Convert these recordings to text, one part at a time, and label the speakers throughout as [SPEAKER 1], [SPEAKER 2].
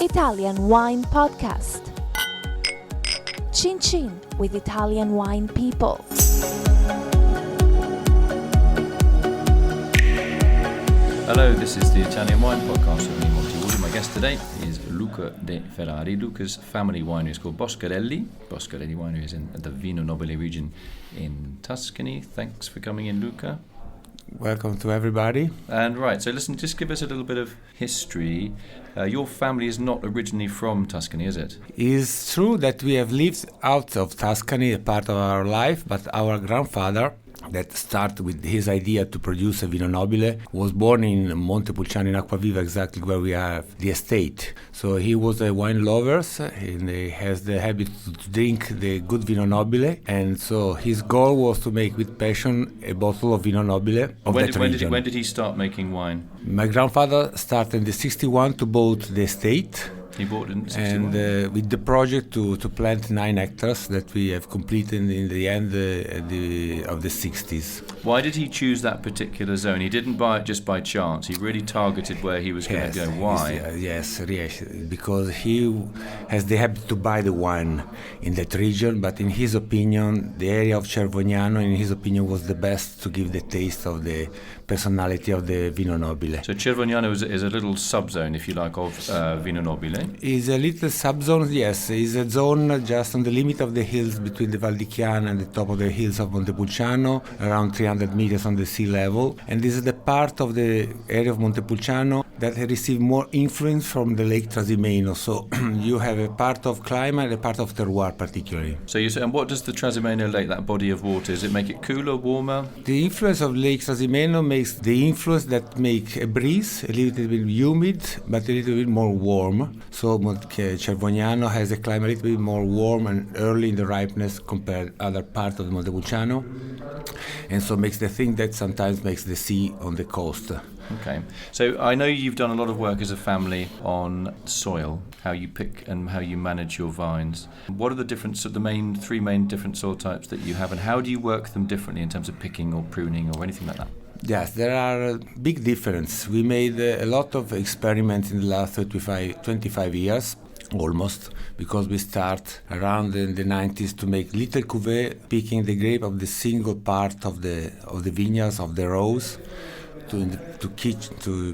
[SPEAKER 1] Italian Wine Podcast. Chin Chin with Italian wine people.
[SPEAKER 2] Hello, this is the Italian Wine Podcast with me, Monty Waldin. My guest today is Luca De Ferrari. Luca's family winery is called Boscarelli. Boscarelli Winery is in the Vino Nobile region in Tuscany. Thanks for coming in, Luca.
[SPEAKER 3] Welcome to everybody.
[SPEAKER 2] And right, so listen, just give us a little bit of history. Your family is not originally from Tuscany, is it?
[SPEAKER 3] It's true that we have lived out of Tuscany a part of our life, but our grandfather, that started with his idea to produce a Vino Nobile, was born in Montepulciano in Acquaviva, exactly where we have the estate. So he was a wine lover, and he has the habit to drink the good Vino Nobile, and so his goal was to make with passion a bottle of Vino Nobile of that region.
[SPEAKER 2] When did he start making wine?
[SPEAKER 3] My grandfather started in the 61 to bought the estate.
[SPEAKER 2] He bought it in 61?
[SPEAKER 3] And with the project to plant 9 hectares that we have completed in the end of the 60s.
[SPEAKER 2] Why did he choose that particular zone? He didn't buy it just by chance. He really targeted where he was going to go. Why?
[SPEAKER 3] Yes, because he has the habit to buy the wine in that region, but in his opinion, the area of Cervognano, in his opinion, was the best to give the taste of the personality of the Vino Nobile.
[SPEAKER 2] So Cervognano is a little subzone, if you like, of Vino Nobile.
[SPEAKER 3] Is a little subzone, yes. It's a zone just on the limit of the hills between the Val di Chiana and the top of the hills of Montepulciano, around 300 meters on the sea level. And this is the part of the area of Montepulciano that received more influence from the Lake Trasimeno. So you have a part of climate and a part of terroir particularly.
[SPEAKER 2] So you say, and what does the Trasimeno Lake, that body of water, does it make it cooler, warmer?
[SPEAKER 3] The influence of Lake Trasimeno makes the influence that make a breeze a little bit humid, but a little bit more warm. So Cervognano has a climate a little bit more warm and early in the ripeness compared to other parts of Montepulciano, and so makes the thing that sometimes makes the sea on the coast.
[SPEAKER 2] Okay, so I know you've done a lot of work as a family on soil, how you pick and how you manage your vines. What are the three main different soil types that you have, and how do you work them differently in terms of picking or pruning or anything like that?
[SPEAKER 3] Yes, there are a big difference. We made a lot of experiments in the last 25 years, almost, because we start around in the 90s to make little cuvée, picking the grape of the single part of the vineyards, of the rows, to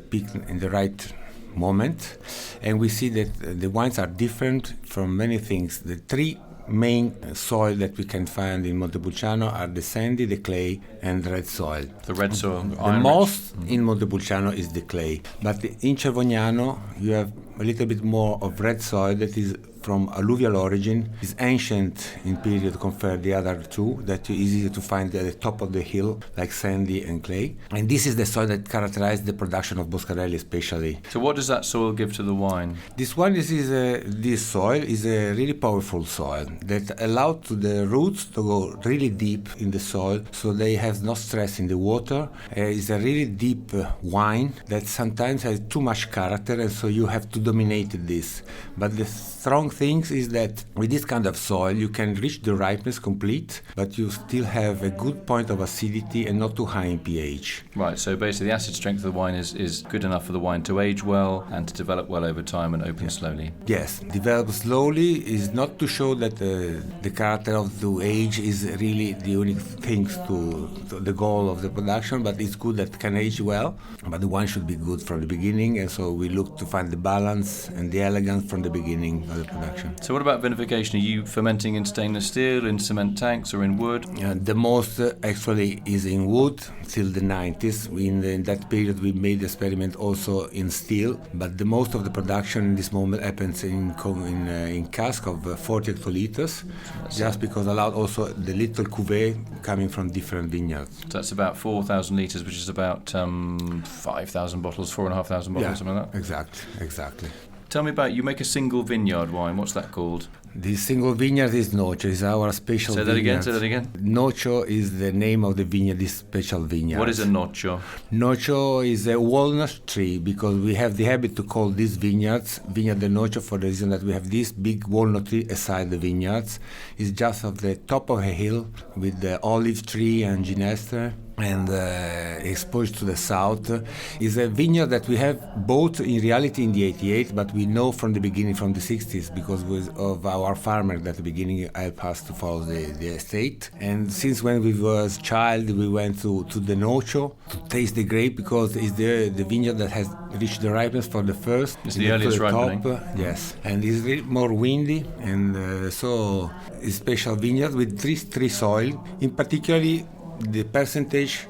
[SPEAKER 3] pick in the right moment. And we see that the wines are different from many things. The three main soil that we can find in Montepulciano are the sandy, the clay, and the red soil.
[SPEAKER 2] The red soil.
[SPEAKER 3] The most in Montepulciano is the clay, but in Cervognano you have a little bit more of red soil that is from alluvial origin, is ancient in period compared to the other two, that is easier to find at the top of the hill, like sandy and clay. And this is the soil that characterizes the production of Boscarelli especially.
[SPEAKER 2] So what does that soil give to the wine?
[SPEAKER 3] This soil is a really powerful soil that allows to the roots to go really deep in the soil, so they have no stress in the water. It's a really deep wine that sometimes has too much character, and so you have to dominate this. But the strong thing is that with this kind of soil you can reach the ripeness complete, but you still have a good point of acidity and not too high in pH.
[SPEAKER 2] Right, so basically the acid strength of the wine is good enough for the wine to age well and to develop well over time and open slowly.
[SPEAKER 3] Yes, develop slowly is not to show that the character of the age is really the unique thing to the goal of the production, but it's good that can age well, but the wine should be good from the beginning, and so we look to find the balance and the elegance from the beginning of the production.
[SPEAKER 2] So what about vinification? Are you fermenting in stainless steel, in cement tanks, or in wood?
[SPEAKER 3] The most actually is in wood till the 90s. In that period we made experiment also in steel, but the most of the production in this moment happens in cask of 40 hectoliters, just because allowed also the little cuvée coming from different vineyards.
[SPEAKER 2] So that's about 4,000 litres, which is about 5,000 bottles, 4,500 bottles, something like that?
[SPEAKER 3] Exactly.
[SPEAKER 2] Tell me about, you make a single vineyard wine. What's that called?
[SPEAKER 3] The single vineyard is Nocio, is our special vineyard.
[SPEAKER 2] Say that again.
[SPEAKER 3] Nocio is the name of the vineyard, this special vineyard.
[SPEAKER 2] What is a Nocio?
[SPEAKER 3] Nocio is a walnut tree, because we have the habit to call these vineyards Vineyard de Nocio for the reason that we have this big walnut tree aside the vineyards. It's just at the top of a hill with the olive tree and ginestre, and exposed to the south. Is a vineyard that we have bought in reality in the 88, but we know from the beginning, from the 60s, because of our farmer that at the beginning helped us to follow the estate. And since when we was child, we went to the Nocio to taste the grape, because it's the vineyard that has reached the ripeness for the first.
[SPEAKER 2] It's the earliest ripening.
[SPEAKER 3] Yes, and it's really more windy, and so it's special vineyard with three soil. In particularly, the percentage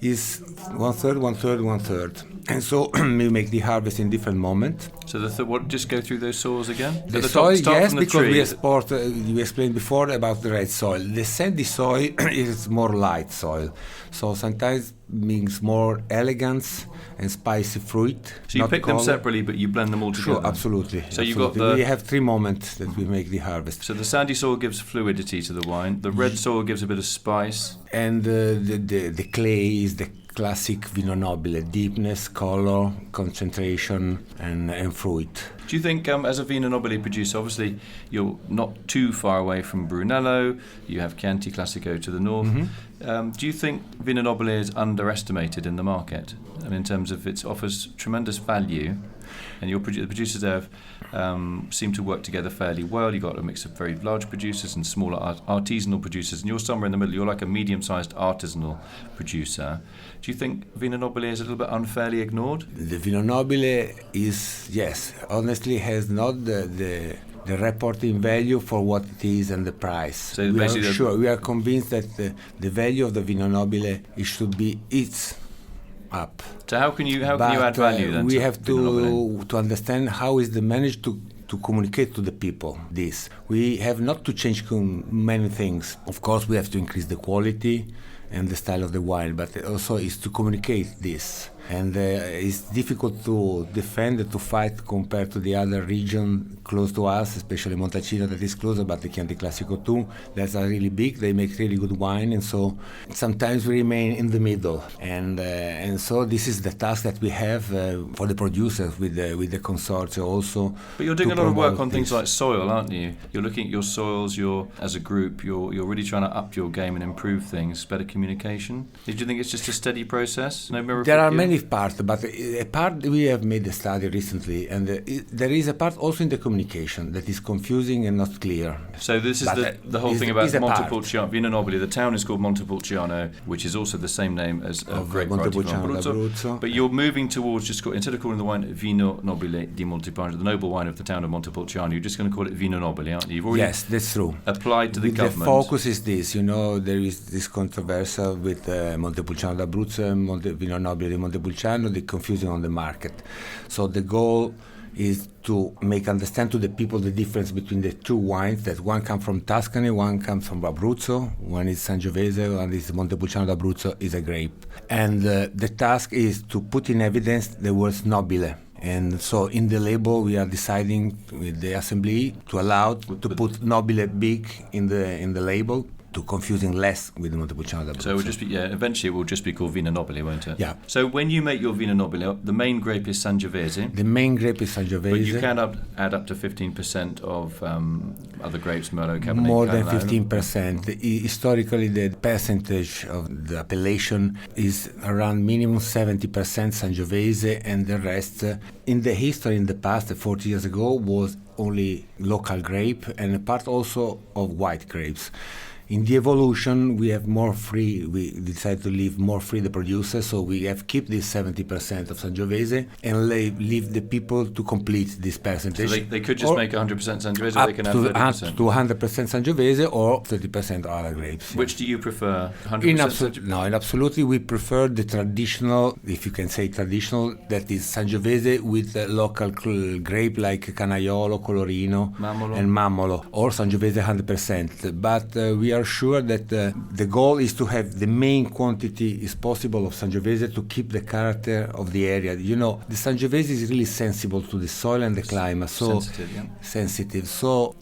[SPEAKER 3] is 1/3, 1/3, 1/3. And so we make the harvest in different moments.
[SPEAKER 2] So just go through those soils again?
[SPEAKER 3] The
[SPEAKER 2] so
[SPEAKER 3] soil,
[SPEAKER 2] start
[SPEAKER 3] yes,
[SPEAKER 2] from the
[SPEAKER 3] because
[SPEAKER 2] tree.
[SPEAKER 3] we export, you explained before about the red soil. The sandy soil is more light soil. So sometimes means more elegance and spicy fruit.
[SPEAKER 2] So you pick them separately, but you blend them all together?
[SPEAKER 3] Sure, absolutely.
[SPEAKER 2] So
[SPEAKER 3] absolutely.
[SPEAKER 2] you've got
[SPEAKER 3] we have 3 moments that we make the harvest.
[SPEAKER 2] So the sandy soil gives fluidity to the wine. The red soil gives a bit of spice.
[SPEAKER 3] And the clay is the classic Vino Nobile, deepness, color, concentration, and fruit.
[SPEAKER 2] Do you think, as a Vino Nobile producer, obviously you're not too far away from Brunello, you have Chianti Classico to the north. Mm-hmm. Do you think Vino Nobile is underestimated in the market? And in terms of it offers tremendous value, and the producers there seem to work together fairly well. You've got a mix of very large producers and smaller artisanal producers, and you're somewhere in the middle. You're like a medium-sized artisanal producer. Do you think Vino Nobile is a little bit unfairly ignored?
[SPEAKER 3] The Vino Nobile is, yes, honestly has not the reporting value for what it is and the price.
[SPEAKER 2] So
[SPEAKER 3] we are convinced that the value of the Vino Nobile should be up.
[SPEAKER 2] So how can you add value then?
[SPEAKER 3] We have to understand how is the managed to communicate to the people this. We have not to change many things. Of course, we have to increase the quality and the style of the wine, but also is to communicate this. And it's difficult to defend, to fight compared to the other region close to us, especially Montecino that is closer, but the Chianti Classico too. That's are really big. They make really good wine, and so sometimes we remain in the middle. And so this is the task that we have for the producers with the consortium also.
[SPEAKER 2] But you're doing a lot of work on things like soil, aren't you? You're looking at your soils. As a group, you're really trying to up your game and improve things, better communication. Do you think it's just a steady process? No miracle?
[SPEAKER 3] There are many parts, but a part we have made a study recently, and there is a part also in the communication that is confusing and not clear.
[SPEAKER 2] So this is the whole thing about Montepulciano, Vino Nobile. The town is called Montepulciano, which is also the same name as a grape variety from Abruzzo. But you're moving towards instead of calling the wine Vino Nobile di Montepulciano, the noble wine of the town of Montepulciano, you're just going to call it Vino Nobile, aren't you? You've already
[SPEAKER 3] yes, that's true.
[SPEAKER 2] Applied to the government.
[SPEAKER 3] The focus is this. There is this controversy with Montepulciano d'Abruzzo and Vino Nobile di Montepulciano, the confusion on the market. So the goal is to make understand to the people the difference between the two wines, that one comes from Tuscany, one comes from Abruzzo, one is Sangiovese, one is Montepulciano d'Abruzzo, is a grape. And the task is to put in evidence the words nobile. And so in the label we are deciding with the assembly to allow to put nobile big in the label, to confusing less with Montepulciano d'Abruzzo.
[SPEAKER 2] So it will just be, eventually it will just be called Vino Nobile, won't it?
[SPEAKER 3] Yeah.
[SPEAKER 2] So when you make your Vino Nobile, the main grape is Sangiovese.
[SPEAKER 3] The main grape is Sangiovese.
[SPEAKER 2] But you can add up to 15% of other grapes, Merlot, Cabernet.
[SPEAKER 3] More than 15%. Historically, the percentage of the appellation is around minimum 70% Sangiovese, and the rest, in the history, in the past, 40 years ago, was only local grape and a part also of white grapes. In the evolution, we have more free. We decided to leave more free the producers, so we have keep this 70% of Sangiovese and leave the people to complete this percentage.
[SPEAKER 2] So they could just make 100% Sangiovese, or they can have 30%.
[SPEAKER 3] To 100% Sangiovese or 30% other grapes.
[SPEAKER 2] Which do you prefer? 100%?
[SPEAKER 3] In absolutely, we prefer the traditional, if you can say traditional, that is Sangiovese with local grape like Canaiolo, Colorino, and Mammolo, or Sangiovese 100%. But we are sure that the goal is to have the main quantity is possible of Sangiovese to keep the character of the area. The Sangiovese is really sensible to the soil and the climate, so sensitive. So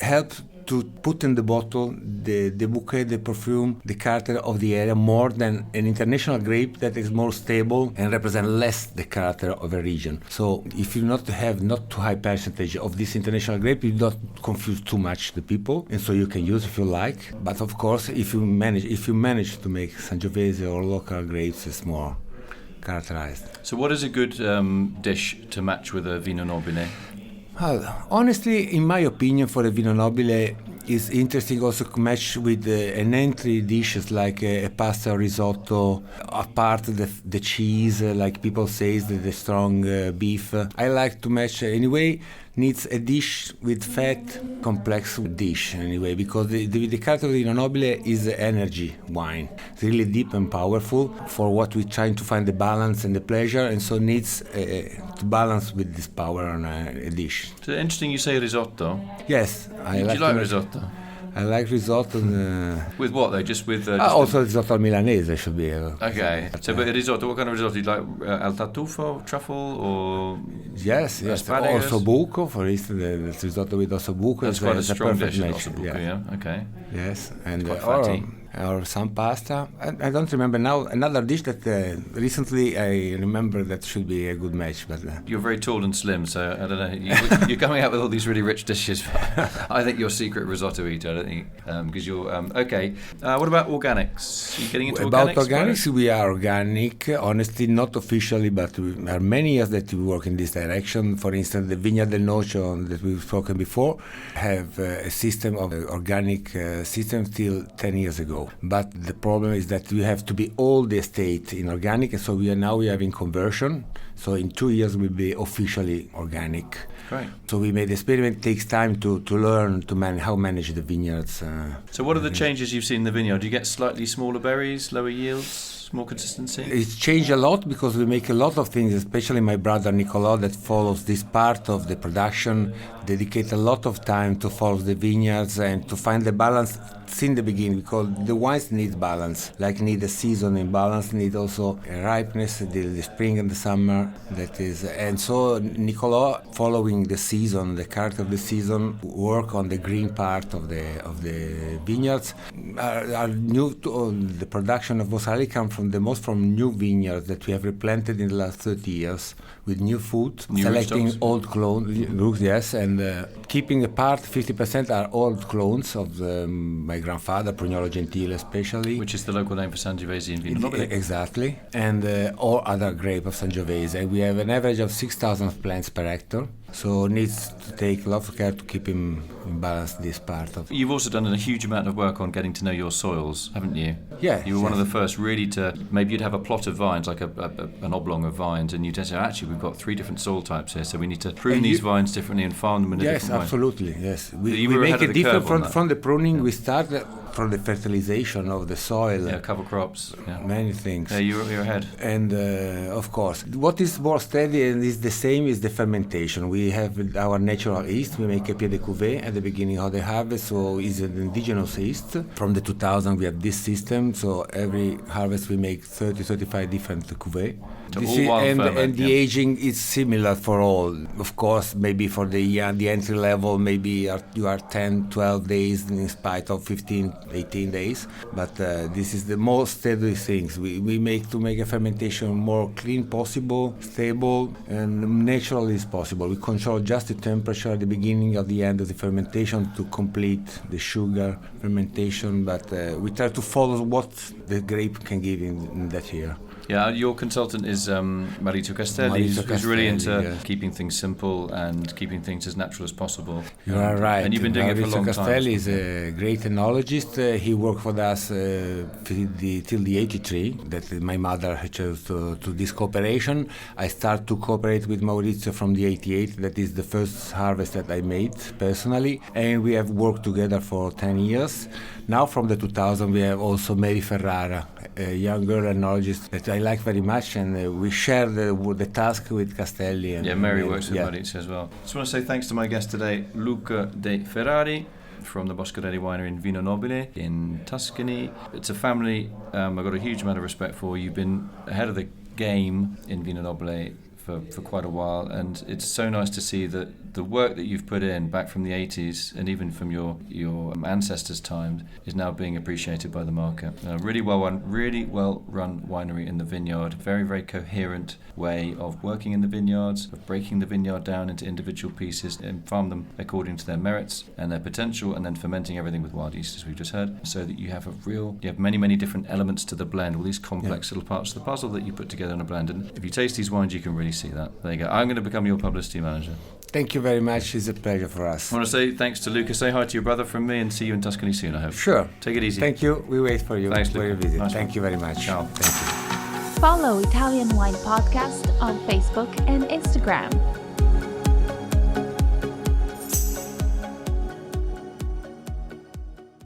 [SPEAKER 3] help to put in the bottle the bouquet, the perfume, the character of the area more than an international grape that is more stable and represent less the character of a region. So if you not have not too high percentage of this international grape, you don't confuse too much the people, and so you can use if you like. But of course, if you manage to make Sangiovese or local grapes, it's more characterized.
[SPEAKER 2] So what is a good dish to match with a Vino Nobile?
[SPEAKER 3] Well, honestly, in my opinion, for a Vino Nobile, it's interesting also to match with an entry dishes like a pasta or risotto, apart the cheese, like people say, the strong beef. I like to match anyway. Needs a dish with fat, complex dish anyway, because the character of the Vino Nobile is energy wine. It's really deep and powerful for what we're trying to find the balance and the pleasure, and so needs to balance with this power on a dish.
[SPEAKER 2] So interesting you say risotto.
[SPEAKER 3] Yes,
[SPEAKER 2] Do you like risotto?
[SPEAKER 3] I like risotto.
[SPEAKER 2] With what though? Just with
[SPEAKER 3] also risotto al milanese should be.
[SPEAKER 2] Okay. So, but a risotto, what kind of risotto? Do you like al tartufo, truffle, or
[SPEAKER 3] yes,
[SPEAKER 2] asparagus?
[SPEAKER 3] Ossobuco, for instance, the risotto with ossobuco.
[SPEAKER 2] That's quite a strong dish,
[SPEAKER 3] match.
[SPEAKER 2] ossobuco, yeah. Okay.
[SPEAKER 3] Yes, and
[SPEAKER 2] quite fatty.
[SPEAKER 3] Or some pasta. I don't remember now. Another dish that recently I remember that should be a good match. But
[SPEAKER 2] you're very tall and slim, so I don't know. You're coming out with all these really rich dishes. I think you're a secret risotto eater. I don't think because you're okay. What about organics? Are you getting into
[SPEAKER 3] about
[SPEAKER 2] organics?
[SPEAKER 3] We are organic. Honestly, not officially, but there are many years that we work in this direction. For instance, the Vineyard del Nocio that we've spoken before have a system of organic system till 10 years ago. But the problem is that we have to be all the estate in organic, and so we are having conversion. So in 2 years we'll be officially organic.
[SPEAKER 2] Great.
[SPEAKER 3] So we made the experiment. It takes time to learn to how manage the vineyards.
[SPEAKER 2] So what are the changes you've seen in the vineyard? Do you get slightly smaller berries, lower yields, more consistency?
[SPEAKER 3] It's changed a lot because we make a lot of things, especially my brother Nicola that follows this part of the production, dedicate a lot of time to follow the vineyards and to find the balance in the beginning, because the wines need balance, like need a season in balance, need also a ripeness, the spring and the summer, that is, and so Nicola, following the season, the character of the season, work on the green part of the vineyards. Are new to, the production of Boscarelli come from new vineyards that we have replanted in the last 30 years with new food, selecting old clones, yes, and keeping apart 50% are old clones of my grandfather, Prugnolo Gentile especially.
[SPEAKER 2] Which is the local name for Sangiovese in Vino Nobile.
[SPEAKER 3] Exactly, and all other grape of Sangiovese. And we have an average of 6,000 plants per hectare. So needs to take a lot of care to keep him in balance this part of.
[SPEAKER 2] You've also done a huge amount of work on getting to know your soils, haven't you?
[SPEAKER 3] Yeah.
[SPEAKER 2] You were one of the first really to, maybe you'd have a plot of vines, like an oblong of vines, and you'd say, actually, we've got 3 different soil types here, so we need to prune these vines differently and farm them in a different way.
[SPEAKER 3] Yes, absolutely, yes. We
[SPEAKER 2] make
[SPEAKER 3] it different from the pruning. We start from the fertilization of the soil.
[SPEAKER 2] Yeah, cover crops. Yeah.
[SPEAKER 3] Many things.
[SPEAKER 2] Yeah, you're ahead.
[SPEAKER 3] And of course, what is more steady and is the same is the fermentation. We have our natural yeast. We make a pied de cuvée at the beginning of the harvest, so it's an indigenous yeast. From the 2000, we have this system. So every harvest we make 30-35 different cuvées. And the aging is similar for all. Of course, maybe for the entry level, maybe you are 10-12 days in spite of 15-18 days. But this is the most steady things. We make to make a fermentation more clean possible, stable, and natural as possible. We control just the temperature at the beginning of the end of the fermentation to complete the sugar fermentation. But we try to follow what the grape can give in that year.
[SPEAKER 2] Yeah, your consultant is Marito Castelli, who's really into keeping things simple and keeping things as natural as possible.
[SPEAKER 3] You are right.
[SPEAKER 2] And you've been doing it for a long time.
[SPEAKER 3] Castelli is a great enologist. He worked for us till the 83, that my mother chose to this cooperation. I started to cooperate with Maurizio from the 88, that is the first harvest that I made personally, and we have worked together for 10 years. Now from the 2000 we have also Mary Ferrara, a young girl enologist that I like very much, and we share the task with Castelli. And
[SPEAKER 2] Mary works with Maurizio as well. Just want to say thanks to my guest today, Luca De Ferrari from the Boscarelli winery in Vino Nobile in Tuscany. It's a family I've got a huge amount of respect for. You've been ahead of the game in Vino Nobile for quite a while, and it's so nice to see that the work that you've put in back from the 80s and even from your ancestors' times is now being appreciated by the market. Really well run winery in the vineyard, very, very coherent way of working in the vineyards, of breaking the vineyard down into individual pieces and farm them according to their merits and their potential, and then fermenting everything with wild yeast, as we've just heard, so that you have many, many different elements to the blend, all these complex little parts of the puzzle that you put together in a blend. And if you taste these wines, you can really see that. There you go. I'm going to become your publicity manager.
[SPEAKER 3] Thank you very much. It's a pleasure for us.
[SPEAKER 2] I want to say thanks to Luca. Say hi to your brother from me, and see you in Tuscany soon, I hope.
[SPEAKER 3] Sure.
[SPEAKER 2] Take it easy.
[SPEAKER 3] Thank you. We wait for you.
[SPEAKER 2] Thanks,
[SPEAKER 3] for
[SPEAKER 2] Luca.
[SPEAKER 3] your visit.
[SPEAKER 2] Nice
[SPEAKER 3] Thank
[SPEAKER 2] one.
[SPEAKER 3] you very much.
[SPEAKER 2] Ciao.
[SPEAKER 3] Thank you.
[SPEAKER 1] Follow Italian Wine Podcast on Facebook and Instagram.